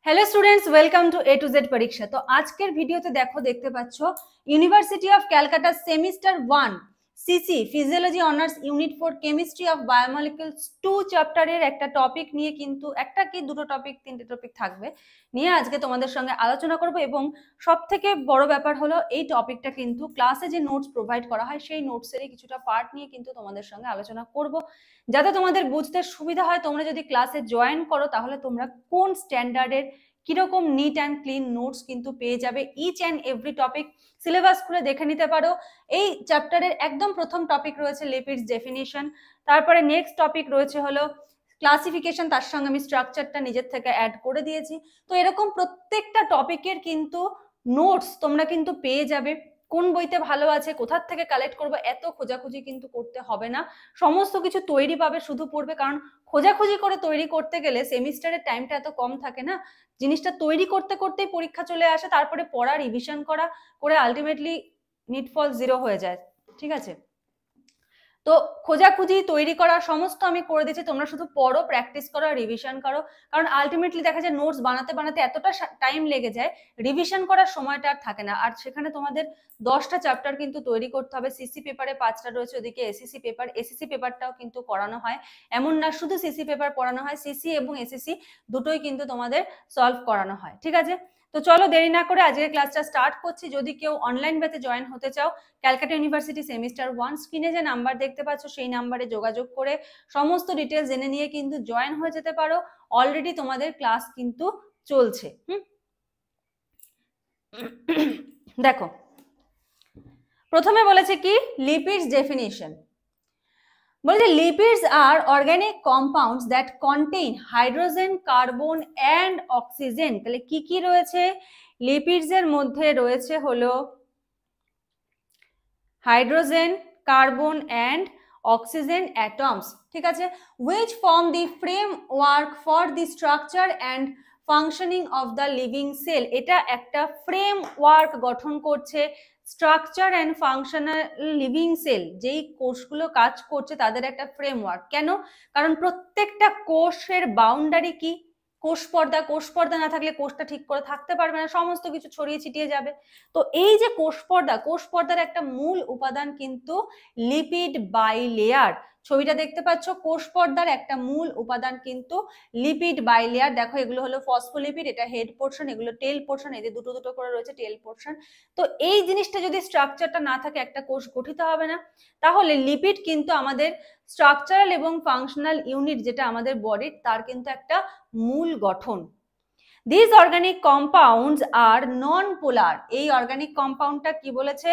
Hello students, welcome to A to Z परीक्षा। तो आजकेर भिडियोते देखते पाচ্ছ university of Calcutta semester 1 CC physiology honours unit 4 chemistry of biomolecules 2 চ্যাপ্টারের একটা টপিক নিয়ে কিন্তু একটা কি দুটো টপিক তিনটে টপিক থাকবে নিয়ে আজকে তোমাদের সঙ্গে আলোচনা করব। এবং সবথেকে বড় ব্যাপার হলো এই টপিকটা কিন্তু ক্লাসে যে নোটস প্রোভাইড করা হয় সেই নোটসেরই কিছুটা পার্ট নিয়ে কিন্তু তোমাদের সঙ্গে আলোচনা করব, যাতে তোমাদের বুঝতে সুবিধা হয়। তোমরা যদি ক্লাসে জয়েন করো তাহলে তোমরা কোন স্ট্যান্ডার্ডের কিরকম নিট অ্যান্ড ক্লিন নোটস কিন্তু পেয়ে যাবে। Each and every topic syllabus খুলে দেখে নিতে পারো। এই চ্যাপ্টারের একদম প্রথম টপিক রয়েছে লিপিডস ডেফিনিশন, তারপরে নেক্সট টপিক রয়েছে হলো ক্লাসিফিকেশন, তার সঙ্গে আমি স্ট্রাকচারটা নিজের থেকে অ্যাড করে দিয়েছি। তো এরকম প্রত্যেকটা টপিকের কিন্তু নোটস তোমরা কিন্তু পেয়ে যাবে। কোন বইতে ভালো আছে, কোথার থেকে কালেক্ট করবো, এত খোঁজাখুঁজি কিন্তু করতে হবে না, সমস্ত কিছু তৈরি পাবে, শুধু পড়বে। কারণ খোঁজাখুঁজি করে তৈরি করতে গেলে সেমিস্টারের টাইমটা এত কম থাকে না, জিনিসটা তৈরি করতে করতেই পরীক্ষা চলে আসে, তারপরে পড়া রিভিশন করা করে আলটিমেটলি নিটফল 0 হয়ে যায়। ঠিক আছে, তো খোঁজাখুঁজি তৈরি করা সমস্ত আমি করে দিচ্ছি, তোমরা শুধু পড়ো, প্র্যাকটিস করো, রিভিশন করো। কারণ আলটিমেটলি দেখা যায় নোটস বানাতে বানাতে এতটা টাইম লেগে যায়, রিভিশন করার সময়টা আর থাকে না। আর সেখানে তোমাদের 10টা চ্যাপ্টার কিন্তু তৈরি করতে হবে। সিসি পেপারে 5টা রয়েছে, ওদিকে এসএসসি পেপারটাও কিন্তু করানো হয়। এমন না শুধু সিসি পেপার পড়ানো হয়, সিসি এবং এসএসসি দুটোই কিন্তু তোমাদের সলভ করানো হয়। ঠিক আছে, তো চলো দেরি না করে আজকের ক্লাসটা স্টার্ট করছি। যদি কেউ অনলাইন ব্যাচে জয়েন হতে চাও, ক্যালকাটা ইউনিভার্সিটি সেমিস্টার 1 স্ক্রিনে যে নাম্বার দেখতে পাচ্ছ সেই নাম্বারে যোগাযোগ করে সমস্ত ডিটেলস জেনে নিয়ে কিন্তু জয়েন হয়ে যেতে পারো। অলরেডি তোমাদের ক্লাস কিন্তু চলছে। দেখো, প্রথমে বলেছে কি লিপিডস ডেফিনিশন। বলছে lipids are organic compounds that contain hydrogen, carbon and oxygen. তাহলে কি কি রয়েছে লিপিডস এর মধ্যে? রয়েছে হলো hydrogen, carbon and oxygen atoms. ঠিক আছে, which form the framework for the structure and functioning of the living cell। এটা একটা ফ্রেমওয়ার্ক গঠন করছে structure and functional living sell, যেই কোষগুলো কাজ করছে তাদের একটা ফ্রেমওয়ার্ক। কেন? কারণ প্রত্যেকটা কোষের বাউন্ডারি কি? কোষ পর্দা না থাকলে কোষটা ঠিক করে থাকতে পারবে না, সমস্ত কিছু ছড়িয়ে ছিটিয়ে যাবে। তো এই যে কোষ পর্দার একটা মূল উপাদান কিন্তু লিপিড বাইলেয়ার। ছবিটা দেখতে পাচ্ছ, কোষ পর্দার একটা মূল উপাদান কিন্তু লিপিড বাইলেয়ার। দেখো এগুলো হলো ফসফোলিপিড, এটা হেড পোর্শন, এগুলো টেল পোর্শন, এদের দুটো দুটো করে রয়েছে টেল পোর্শন। তো এই জিনিসটা যদি স্ট্রাকচারটা না থাকে একটা কোষ গঠিত হবে না। তাহলে লিপিড কিন্তু আমাদের স্ট্রাকচারাল এবং ফাংশনাল ইউনিট, যেটা আমাদের বডির, তার কিন্তু একটা মূল গঠন। These organic compounds are non-polar। এই অর্গানিক কম্পাউন্ডটা কি বলেছে?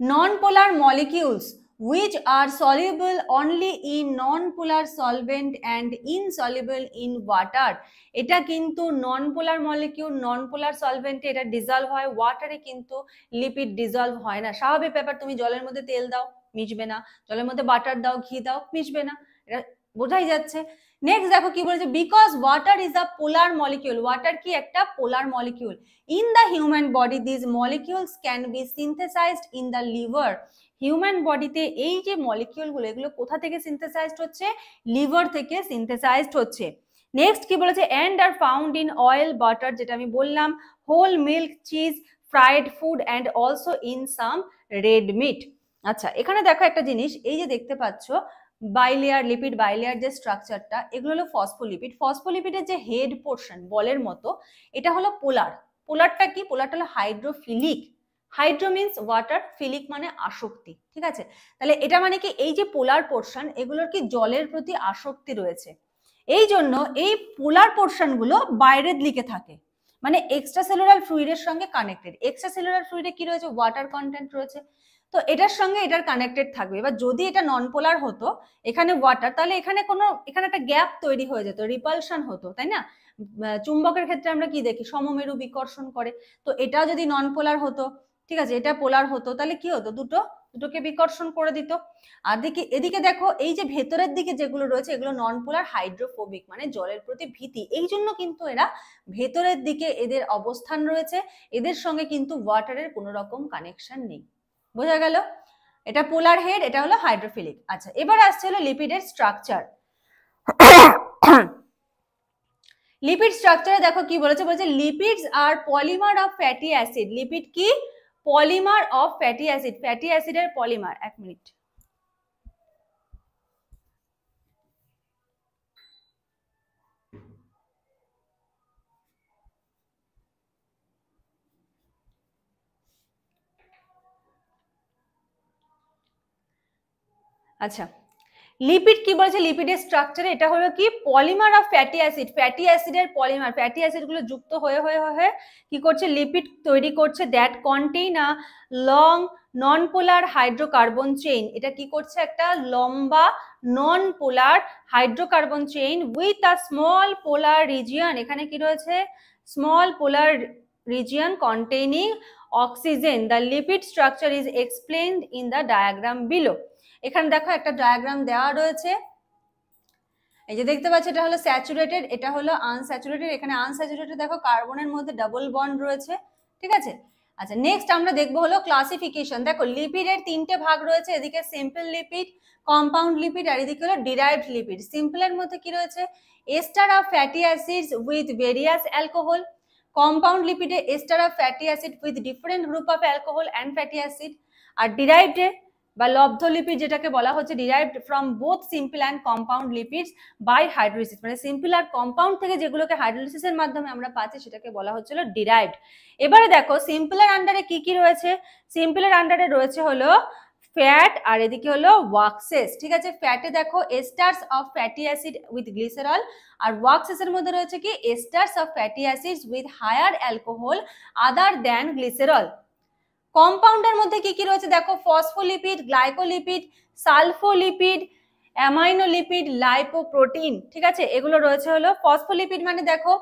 Non-polar molecules which are soluble only in non-polar solvent and insoluble in water। এটা কিন্তু non-polar molecule, non-polar solvent এটা ডিজলভ হয়, ওয়াটারে কিন্তু লিপিড ডিজলভ হয় না। স্বাভাবিক ব্যাপার, তুমি জলের মধ্যে তেল দাও মিশবে না, জলের মধ্যে বাটার দাও, ঘি দাও, মিশবে না, এটা বোঝাই যাচ্ছে। নেক্সট দেখো কি বলেছে, because water is a polar molecule. Water কি একটা polar molecule. In the human body this molecules can be synthesized in the liver. Human বডিতে এই যে মলিকিউলগুলো, এগুলো কোথা থেকে সিনথেসাইজড হচ্ছে? লিভার থেকে সিনথেসাইজড হচ্ছে। নেক্সট কি বলেছে, and are found in oil, butter, যেটা আমি বললাম, whole milk, cheese, fried food and also in some red meat. আচ্ছা, এখানে দেখো একটা জিনিস, এই যে দেখতে পাচ্ছ বাইলেয়ার, লিপিড বাইলেয়ার যে স্ট্রাকচারটা, এগুলো হলো ফসফোলিপিড। ফসফোলিপিডের যে হেড পোর্শন বলের মতো, এটা হলো পোলার। পোলারটা কি? পোলারটা হলো হাইড্রোফিলিক। হাইড্রো মিন্স ওয়াটার, ফিলিক মানে আসক্তি। ঠিক আছে, তাহলে এটা মানে কি, এই যে পোলার পোর্শন, এগুলোর কি জলের প্রতি আসক্তি রয়েছে। এই জন্য এই পোলার পোর্শন গুলো বাইরের দিকে থাকে, মানে এক্সট্রা সেলুলার ফ্লুইডের সঙ্গে কানেক্টেড। এক্সট্রা সেলুলার ফ্লুইডে কি রয়েছে? ওয়াটার কন্টেন্ট রয়েছে, তো এটার সঙ্গে এটার কানেক্টেড থাকবে। এবার যদি এটা নন পোলার হতো, এখানে ওয়াটার, তাহলে এখানে একটা গ্যাপ তৈরি হয়ে যেত, রিপালশন হতো, তাই না? চুম্বকের ক্ষেত্রে আমরা কি দেখি? সমমেরু বিকর্ষণ করে। তো এটা যদি নন পোলার হতো, ঠিক আছে, এটা পোলার হতো, তাহলে কি হতো? দুটোকে বিকর্ষণ করে দিত। আর এদিকে দেখো, এই যে ভেতরের দিকে যেগুলো রয়েছে, এগুলো নন পোলার হাইড্রোফোবিক, মানে জলের প্রতি ভীতি। এই জন্য কিন্তু এরা ভেতরের দিকে এদের অবস্থান রয়েছে, এদের সঙ্গে কিন্তু ওয়াটারের কোনো রকম কানেকশন নেই। বোঝা গেল? এটা পোলার হেড, এটা হলো হাইড্রোফিলিক। আচ্ছা, এবার আসছে হলো লিপিডের স্ট্রাকচার। লিপিড স্ট্রাকচারে দেখো কি বলেছে, বলছে লিপিডস আর polymer of fatty acid. Lipid কি? Polymer of fatty acid, fatty অ্যাসিডের পলিমার। এক মিনিট। আচ্ছা, লিপিড কি বলেছে, লিপিডের স্ট্রাকচারে এটা হলো কি polymer of fatty acid, fatty অ্যাসিডের পলিমার। ফ্যাটি অ্যাসিড গুলো যুক্ত হয়ে হয়ে হয়ে কি করছে, লিপিড তৈরি করছে, that contain a long non polar hydrocarbon chain. এটা কি করছে, একটা লম্বা non polar hydrocarbon chain with a small polar region. এখানে কি রয়েছে, small polar region containing oxygen. The lipid structure is explained in the diagram below. এখানে দেখো একটা ডায়াগ্রাম দেওয়া রয়েছে, এই যে দেখতে পাচ্ছ, এটা হলো স্যাচুরেটেড, এটা হলো আনস্যাচুরেটেড। এখানে আনস্যাচুরেটেড দেখো কার্বনের মধ্যে ডাবল বন্ড রয়েছে, ঠিক আছে। আচ্ছা, নেক্সট আমরা দেখবো হলো ক্লাসিফিকেশন। দেখো লিপিডের তিনটে ভাগ রয়েছে, এদিকে সিম্পল লিপিড, কম্পাউন্ড লিপিড, আর এদিকে হলো ডিরাইভড লিপিড। সিম্পলের মধ্যে কি রয়েছে, ester of fatty acids with various alcohol. Compound লিপিডে ester of fatty acid with different group of alcohol and fatty acid. আর ডিরাইভডে বা লব্ধ লিপিড যেটাকে বলা হচ্ছে, derived from both simple and compound lipids by hydrolysis. মানে সিম্পল আর কম্পাউন্ড থেকে যেগুলোকে হাইড্রোলিসিসের মাধ্যমে আমরা পাচ্ছি সেটাকে বলা হচ্ছিল ডিরাইভড। এবারে দেখো সিম্পলের আন্ডারে কি কি রয়েছে, সিম্পলের আন্ডারে রয়েছে হলো ফ্যাট আর এদিকে হলো ওয়াক্সেস, ঠিক আছে। ফ্যাটে দেখো esters of fatty acid with glycerol, আর ওয়াক্সেসের মধ্যে রয়েছে কি esters of fatty acids with higher alcohol other than glycerol. কম্পাউন্ডের মধ্যে কি কি রয়েছে দেখো, phospholipid, glycolipid, sulfolipid, aminolipid, lipoprotein, ঠিক আছে। এগুলো রয়েছে হলো ফসফোলিপিড মানে দেখো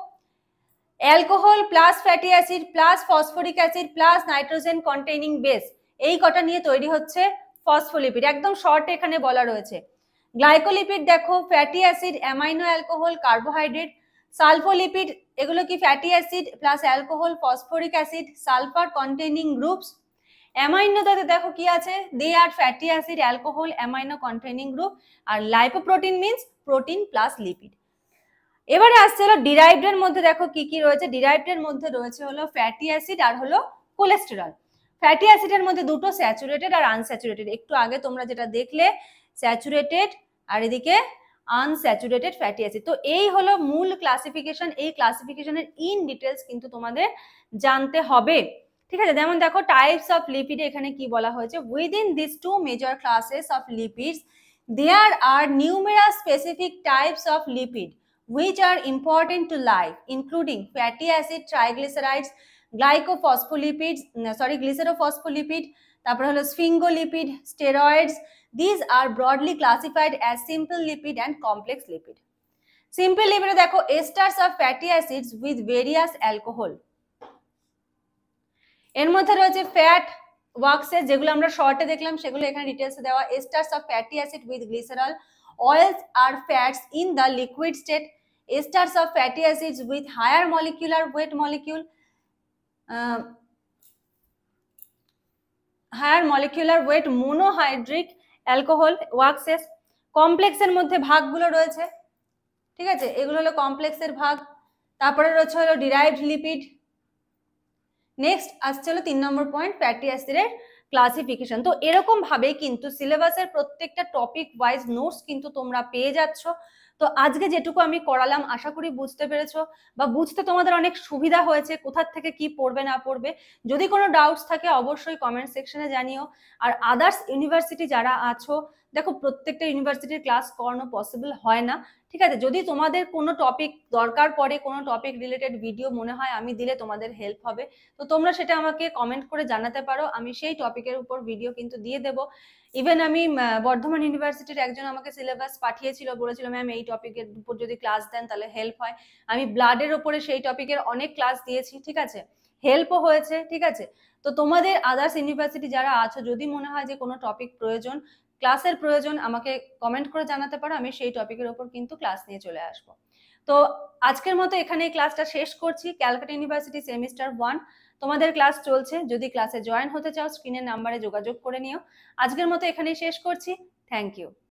alcohol plus fatty acid plus phosphoric acid plus nitrogen containing base, এই কটা নিয়ে তৈরি হচ্ছে ফসফোলিপিড, একদম শর্টে এখানে বলা রয়েছে। গ্লাইকোলিপিড দেখো fatty acid, amino alcohol, carbohydrate. Sulfolipid এগুলো কি fatty acid plus alcohol, phosphoric acid, sulphur containing groups. অ্যামাইনোতে দেখো কি আছে, they are fatty acid, alcohol, amino containing group. আর lipoprotein means protein plus lipid. এবারে আসছে হলো ডিরাইভড মধ্যে, দেখো কি কি রয়েছে, ডিরাইভড মধ্যে রয়েছে হলো ফ্যাটি অ্যাসিড আর হলো কোলেস্টেরল। ফ্যাটি অ্যাসিডের মধ্যে দুটো, স্যাচুরেটেড আর আনস্যাচুরেটেড। একটু আগে তোমরা যেটা দেখলে স্যাচুরেটেড আর এদিকে আনস্যাচুরেটেড ফ্যাটি অ্যাসিড। তো এই হলো মূল ক্লাসিফিকেশন। এই ক্লাসিফিকেশনের ইন ডিটেলস কিন্তু তোমাদের জানতে হবে, ঠিক আছে। যেমন দেখো টাইপস অফ লিপিড, এখানে কি বলা হয়েছে, within this two major classes of lipids there are numerous specific types of lipid which are important to life, including fatty acid, triglycerides, glycerophospholipids, তারপর হলো sphingolipid, steroids. These are broadly classified as simple lipid and complex lipid. Simple lipid দেখো esters of fatty acids with various alcohol. এর মধ্যে রয়েছে fat, ওয়াক্সেস, যেগুলো আমরা শর্টে দেখলাম সেগুলো এখানে ডিটেলসে দেওয়া। esters of fatty acid with glycerol. Oils are fats in the liquid state. Esters of fatty acids with higher molecular weight monohydric alcohol, waxes. কমপ্লেক্সের মধ্যে ভাগগুলো রয়েছে, ঠিক আছে, এগুলো হলো কমপ্লেক্সের ভাগ। তারপরে রয়েছে হলো ডিরাইভড লিপিড। নেক্সট আসছে হলো 3 নম্বর পয়েন্ট, ফ্যাটি অ্যাসিডের ক্লাসিফিকেশন। তো এরকম ভাবে কিন্তু সিলেবাসের প্রত্যেকটা টপিক ওয়াইজ নোটস কিন্তু তোমরা পেয়ে যাচ্ছ। তো আজকে যেটুকু আমি করালাম আশা করি বুঝতে পেরেছো বা বুঝতে তোমাদের অনেক সুবিধা হয়েছে, কোথার থেকে কি পড়বে না পড়বে। যদি কোনো ডাউটস থাকে অবশ্যই কমেন্ট সেকশনে জানিও। আর আদার্স ইউনিভার্সিটি যারা আছো, দেখো প্রত্যেকটা ইউনিভার্সিটির ক্লাস করানো পসিবল হয় না, ঠিক আছে। যদি তোমাদের কোনো টপিক দরকার পড়ে, কোনো টপিক রিলেটেড ভিডিও মনে হয় আমি দিলে তোমাদের হেল্প হবে, তো তোমরা সেটা আমাকে কমেন্ট করে জানাতে পারো, আমি সেই টপিকের উপর ভিডিও কিন্তু দিয়ে দেবো। ইভেন আমি বর্ধমান ইউনিভার্সিটির একজন আমাকে সিলেবাস পাঠিয়েছিল, বলেছিল ম্যাম এই টপিকের উপর যদি ক্লাস দেন তাহলে হেল্প হয়। আমি ব্লাডের উপরে সেই টপিকের অনেক ক্লাস দিয়েছি, ঠিক আছে, হেল্পও হয়েছে, ঠিক আছে। তো তোমাদের আদার্স ইউনিভার্সিটি যারা আছো, যদি মনে হয় যে কোনো টপিক প্রয়োজন, ক্লাসের প্রয়োজন, আমাকে কমেন্ট করে জানাতে পারো, আমি সেই টপিকের উপর কিন্তু ক্লাস নিয়ে চলে আসবো। তো আজকের মতো এখানে এই ক্লাসটা শেষ করছি। ক্যালকাটা ইউনিভার্সিটি সেমিস্টার 1 তোমাদের ক্লাস চলছে, যদি ক্লাসে জয়েন হতে চাও স্ক্রিনের নাম্বারে যোগাযোগ করে নিও। আজকের মতো এখানেই শেষ করছি। Thank you.